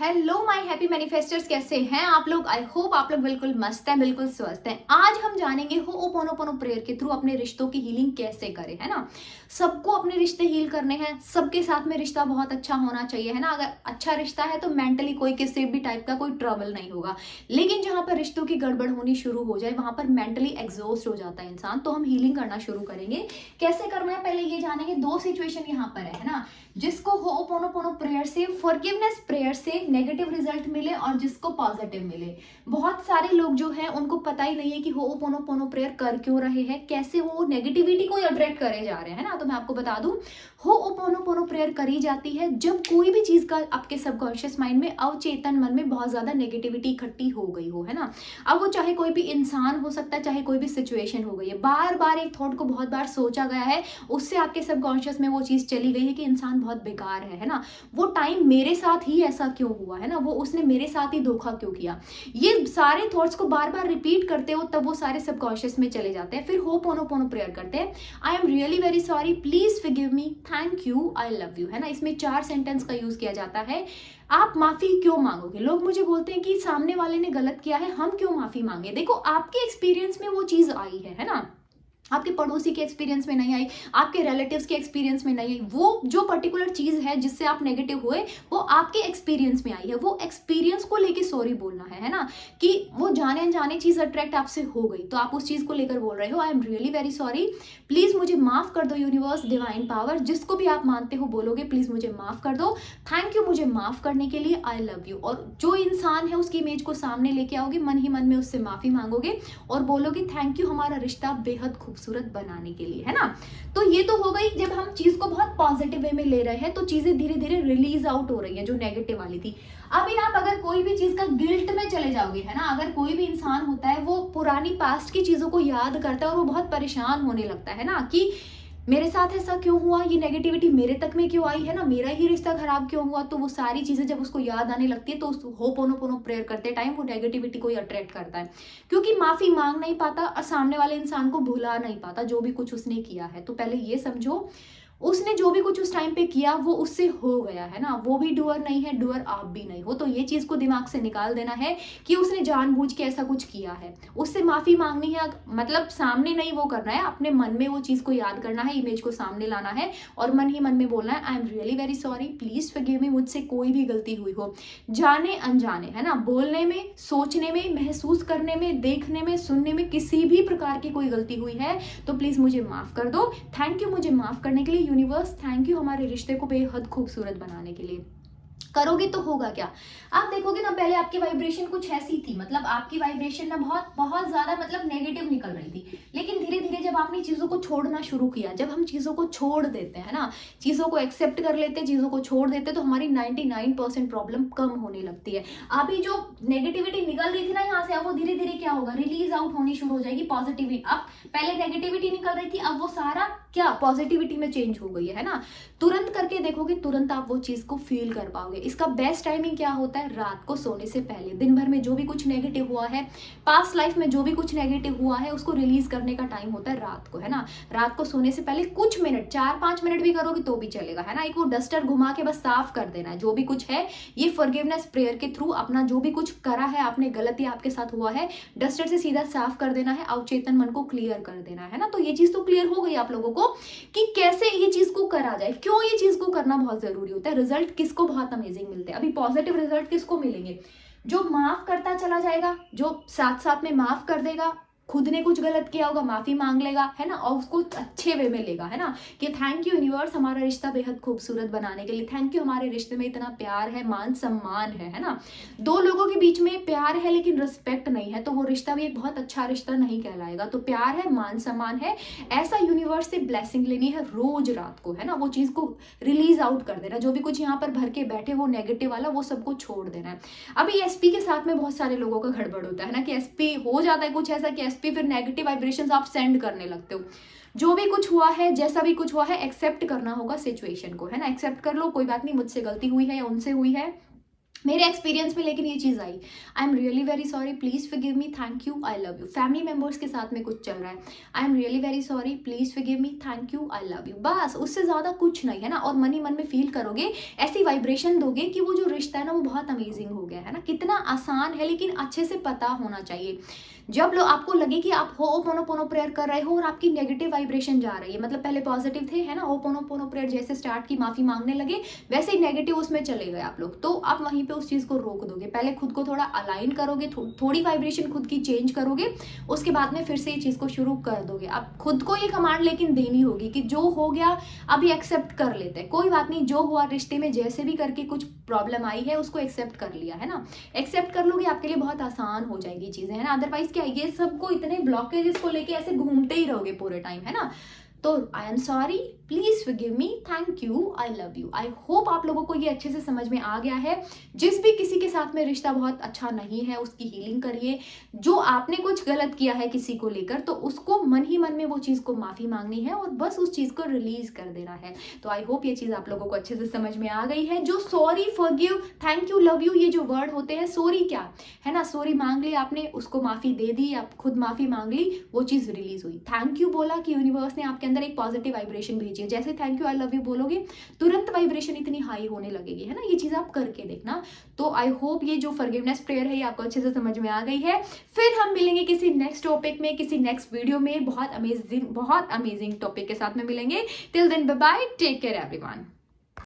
Hello my happy मैनिफेस्टर्स, कैसे हैं आप लोग। आई होप आप लोग बिल्कुल मस्त हैं, बिल्कुल स्वस्थ हैं। आज हम जानेंगे होओपोनोपोनो प्रेयर के थ्रू अपने रिश्तों की हीलिंग कैसे करें, है ना। सबको अपने रिश्ते हील करने हैं, सबके साथ में रिश्ता बहुत अच्छा होना चाहिए, है ना। अगर अच्छा रिश्ता है तो मेंटली कोई किसी भी टाइप का कोई ट्रबल नहीं होगा। लेकिन जहां पर रिश्तों की गड़बड़ होनी शुरू हो जाए वहां पर मेंटली एग्जॉस्ट हो जाता है इंसान। तो हम हीलिंग करना शुरू करेंगे। कैसे करना है पहले ये जानेंगे। दो सिचुएशन यहाँ पर है ना, जिसको होओपोनोपोनो प्रेयर से, फॉरगिवनेस प्रेयर से नेगेटिव रिजल्ट मिले और जिसको पॉजिटिव मिले। बहुत सारे लोग जो हैं उनको पता ही नहीं है कि होओपोनोपोनो प्रेयर कर क्यों रहे हैं, कैसे वो नेगेटिविटी को अट्रैक्ट करे जा रहे हैं ना। तो मैं आपको बता दूं, होओपोनोपोनो प्रेयर करी जाती है जब कोई भी चीज का आपके सबकॉन्शियस माइंड में, अवचेतन मन में बहुत ज्यादा नेगेटिविटी इकट्ठी हो गई हो, है ना। अब वो चाहे कोई भी इंसान हो सकता है, चाहे कोई भी सिचुएशन हो गई है, बार बार एक थॉट को बहुत बार सोचा गया है, उससे आपके सबकॉन्शियस में वो चीज चली गई है कि इंसान बहुत बेकार है ना। वो टाइम मेरे साथ ही ऐसा क्यों हुआ, है ना, वो उसने मेरे साथ ही धोखा क्यों किया। ये सारे थॉट्स को बार बार रिपीट करते हो तब वो सारे सबकॉन्शियस में चले जाते हैं। फिर होओपोनोपोनो प्रेयर करते हैं। आई am really very sorry, please forgive me, thank you, I love you, है ना। इसमें 4 सेंटेंस का यूज किया जाता है। आप माफी क्यों मांगोगे। लोग मुझे बोलते हैं कि सामने वाले ने गलत किया है, हम क्यों माफी मांगे। देखो, आपके एक्सपीरियंस में वो चीज आई है ना। आपके पड़ोसी के एक्सपीरियंस में नहीं आई, आपके रिलेटिव्स के एक्सपीरियंस में नहीं आई। वो जो पर्टिकुलर चीज है जिससे आप नेगेटिव हुए, वो आपके एक्सपीरियंस में आई है। वो एक्सपीरियंस को लेके सॉरी बोलना है ना। कि वो जाने अनजाने चीज अट्रैक्ट आपसे हो गई तो आप उस चीज को लेकर बोल रहे हो, आई am really very sorry, please मुझे माफ कर दो यूनिवर्स, डिवाइन पावर, जिसको भी आप मानते हो बोलोगे, प्लीज मुझे माफ कर दो, थैंक यू मुझे माफ करने के लिए, आई लव यू। और जो इंसान है उसकी इमेज को सामने लेके आओगे, मन ही मन में उससे माफी मांगोगे और बोलोगे थैंक यू हमारा रिश्ता बेहद खूबसूरत बनाने के लिए, है ना। तो ये तो हो गई जब हम चीज को बहुत पॉजिटिव वे में ले रहे हैं, तो चीजें धीरे धीरे रिलीज आउट हो रही है जो नेगेटिव वाली थी। अभी आप अगर कोई भी चीज का गिल्ट में चले जाओगे, है ना, अगर कोई भी इंसान होता है वो पुरानी पास्ट की चीजों को याद करता है और वो बहुत परेशान होने लगता है ना, कि मेरे साथ ऐसा क्यों हुआ, ये नेगेटिविटी मेरे तक में क्यों आई, है ना, मेरा ही रिश्ता खराब क्यों हुआ। तो वो सारी चीजें जब उसको याद आने लगती है तो उस होपोनोपोनो प्रेयर करते टाइम वो नेगेटिविटी को ही अट्रैक्ट करता है, क्योंकि माफी मांग नहीं पाता और सामने वाले इंसान को भुला नहीं पाता जो भी कुछ उसने किया है। तो पहले ये समझो, उसने जो भी कुछ उस टाइम पे किया वो उससे हो गया, है ना। वो भी डूअर नहीं है, डूअर आप भी नहीं हो। तो ये चीज को दिमाग से निकाल देना है कि उसने जानबूझ के ऐसा कुछ किया है। उससे माफी मांगनी है, मतलब सामने नहीं वो करना है, अपने मन में वो चीज को याद करना है, इमेज को सामने लाना है और मन ही मन में बोलना है, I am really very sorry, please forgive me, मुझसे कोई भी गलती हुई हो, जाने अनजाने, है ना, बोलने में, सोचने में, महसूस करने में, देखने में, सुनने में, किसी भी प्रकार की कोई गलती हुई है तो प्लीज मुझे माफ कर दो, थैंक यू मुझे माफ करने के लिए यूनिवर्स, थैंक यू हमारे रिश्ते को बेहद खूबसूरत बनाने के लिए। करोगे तो होगा क्या, आप देखोगे ना, पहले आपकी वाइब्रेशन कुछ ऐसी थी, मतलब आपकी वाइब्रेशन ना बहुत बहुत ज्यादा मतलब नेगेटिव निकल रही थी। लेकिन धीरे धीरे जब आपने चीजों को छोड़ना शुरू किया, जब हम चीजों को छोड़ देते हैं ना, चीजों को एक्सेप्ट कर लेते, चीजों को छोड़ देते, तो हमारी 99% प्रॉब्लम कम होने लगती है। अभी जो नेगेटिविटी निकल रही थी ना यहाँ से, अब वो धीरे धीरे क्या होगा, रिलीज आउट होनी शुरू हो जाएगी पॉजिटिविटी। अब पहले नेगेटिविटी निकल रही थी, अब वो सारा क्या पॉजिटिविटी में चेंज हो गई है ना। तुरंत करके देखोगे, तुरंत आप वो चीज को फील कर पाओगे। इसका बेस्ट टाइमिंग क्या होता है, रात को सोने से पहले। दिन भर में जो भी कुछ नेगेटिव हुआ है, पास्ट लाइफ में जो भी कुछ नेगेटिव हुआ है, उसको रिलीज करने का टाइम होता है रात को, है ना। रात को सोने से पहले कुछ मिनट, 4-5 मिनट भी करोगे तो भी चलेगा, है ना। एक वो डस्टर घुमा के बस साफ कर देना है जो भी कुछ है। ये फॉरगिवनेस प्रेयर के थ्रू अपना जो भी कुछ करा है आपने, गलती आपके साथ हुआ है, डस्टर से सीधा साफ कर देना है, अवचेतन मन को क्लियर कर देना है ना। तो ये चीज तो क्लियर हो गई आप लोगों को कि कैसे ये चीज को करा जाए, क्यों ये चीज को करना बहुत जरूरी होता है। रिजल्ट किसको बहुत अमेजिंग मिलते हैं। अभी पॉजिटिव रिजल्ट किसको मिलेंगे, जो माफ करता चला जाएगा, जो साथ साथ में माफ कर देगा, खुद ने कुछ गलत किया होगा माफी मांग लेगा, है ना, और उसको अच्छे वे में लेगा, है ना, कि थैंक यू यूनिवर्स हमारा रिश्ता बेहद खूबसूरत बनाने के लिए, थैंक यू हमारे रिश्ते में इतना प्यार है, मान सम्मान है ना। दो लोगों के बीच में प्यार है लेकिन रिस्पेक्ट नहीं है तो वो रिश्ता भी एक बहुत अच्छा रिश्ता नहीं कहलाएगा। तो प्यार है, मान सम्मान है, ऐसा यूनिवर्स से ब्लेसिंग लेनी है रोज रात को, है ना। वो चीज को रिलीज आउट कर देना, जो भी कुछ यहाँ पर भर के बैठे हो नेगेटिव वाला, वो सबको छोड़ देना है। अभी एसपी के साथ में बहुत सारे लोगों का गड़बड़ होता है ना, कि एसपी हो जाता है कुछ ऐसा कि एसपी फिर नेगेटिव वाइब्रेशंस आप सेंड करने लगते हो। जो भी कुछ हुआ है, जैसा भी कुछ हुआ है, एक्सेप्ट करना होगा सिचुएशन को, है ना। एक्सेप्ट कर लो, कोई बात नहीं, मुझसे गलती हुई है या उनसे हुई है, मेरे एक्सपीरियंस में लेकिन ये चीज़ आई, I am really very sorry, please forgive me, thank you, I love you. Family members के साथ में कुछ चल रहा है, I am really very sorry, please forgive me, thank you, I love you, बस उससे ज़्यादा कुछ नहीं है ना। और मन ही मन में फील करोगे, ऐसी वाइब्रेशन दोगे कि वो जो रिश्ता है ना वो बहुत अमेजिंग हो गया है ना। कितना आसान है, लेकिन अच्छे से पता होना चाहिए। जब लोग आपको लगे कि आप होओपोनोपोनो प्रेयर कर रहे हो और आपकी नेगेटिव वाइब्रेशन जा रही है, मतलब पहले पॉजिटिव थे है ना, होओपोनोपोनो प्रेयर जैसे स्टार्ट की, माफी मांगने लगे, वैसे ही नेगेटिव उसमें चले गए आप लोग, तो आप वहीं पे उस चीज को रोक दोगे। पहले खुद को थोड़ा अलाइन करोगे, थोड़ी वाइब्रेशन खुद की चेंज करोगे, उसके बाद में फिर से ये चीज को शुरू कर दोगे। अब खुद को ये कमांड लेकिन देनी होगी कि जो हो गया अभी एक्सेप्ट कर लेते हैं, कोई बात नहीं, जो हुआ रिश्ते में जैसे भी करके कुछ प्रॉब्लम आई है उसको एक्सेप्ट कर लिया है ना। एक्सेप्ट कर लोगे, आपके लिए बहुत आसान हो जाएगी चीजें, है ना। अदरवाइज क्या, ये सबको इतने ब्लॉकेजेस को लेके ऐसे घूमते ही रहोगे पूरे टाइम, है ना। तो I am sorry, please forgive me, thank you, I love you. I hope आप लोगों को ये अच्छे से समझ में आ गया है। जिस भी किसी के साथ में रिश्ता बहुत अच्छा नहीं है उसकी हीलिंग करिए। जो आपने कुछ गलत किया है किसी को लेकर, तो उसको मन ही मन में वो चीज़ को माफ़ी मांगनी है और बस उस चीज़ को रिलीज कर देना है। तो आई होप ये चीज़ आप लोगों को अच्छे से समझ में आ गई है। जो sorry, forgive, thank you, love you, ये जो वर्ड होते हैं, सॉरी क्या है ना, सॉरी मांग ली आपने, उसको माफ़ी दे दी, आप खुद माफ़ी मांग ली, वो चीज़ रिलीज हुई। थैंक यू बोला कि यूनिवर्स ने आपके अंदर एक पॉजिटिव वाइब्रेशन भेजी है। जैसे thank you, I love you बोलोगे, तुरंत वाइब्रेशन इतनी हाई होने लगेगी, है ना। ये चीज़ आप करके देखना। तो आई होप ये जो फॉरगिवनेस प्रेयर है ये आपको अच्छे से समझ में आ गई है। फिर हम मिलेंगे किसी नेक्स्ट टॉपिक में, किसी नेक्स्ट वीडियो में, बहुत अमेजिंग टॉपिक के साथ में मिलेंगे। Till then bye bye, take care everyone.